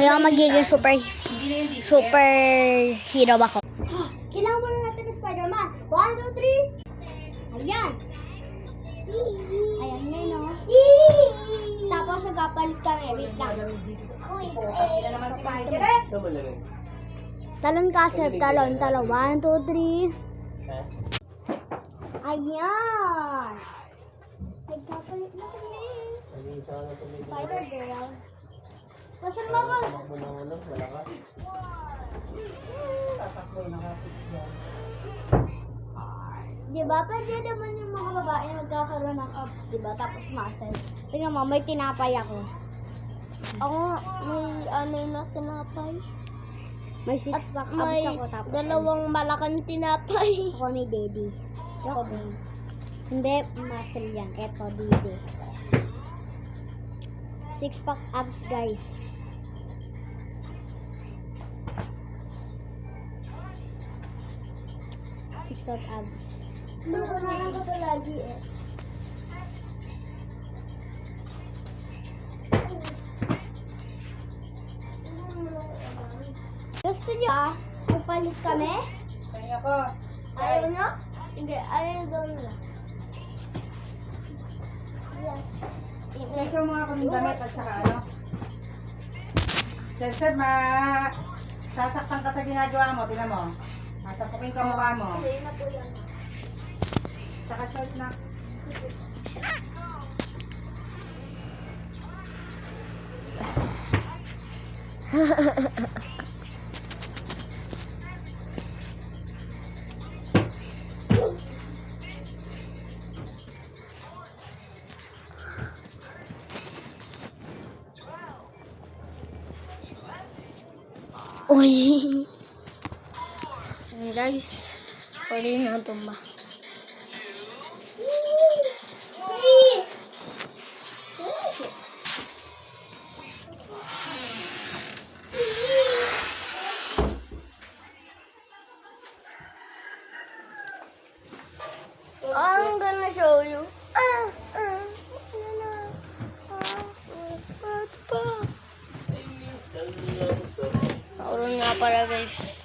Ngayon magiging super hero ako. Kailangan muna natin ng Spider-Man. 1, 2, 3. Ayan. Ayan na yun, no? Tapos nagkapalit kami. Wait lang. Talon ka, sir. Talon. 1, 2, 3. Ayan. Nagkapalit na kami. Spider-Girl. Pasan mo ka? Diba? Pwede naman yung mga babae magkakaroon ng abs, diba? Tapos muscle. Tingnan mo, may tinapay ako. Ako, may ano na tinapay. May six pack abs ako. Tapos dalawang malaking tinapay. Ako ni Daddy. Ako din. Hindi, muscle yan. Eto, dito. 6 pack abs, guys. Six pack abs. Nakunalan ko ito lagi eh. Gusto nyo magpalit kami? Kaya ko. Ayaw nyo? Hindi, ayaw daw nila. Ikaw mga kaming damit at saka ano. Sir, sasaktan ka sa ginagawa mo, tingnan mo. Masapukin ka mukha mo. Hindi na po yan. Saka short na. Uy! Guys, pwede na tumba. I'm gonna show you. Nakulong nga pala guys.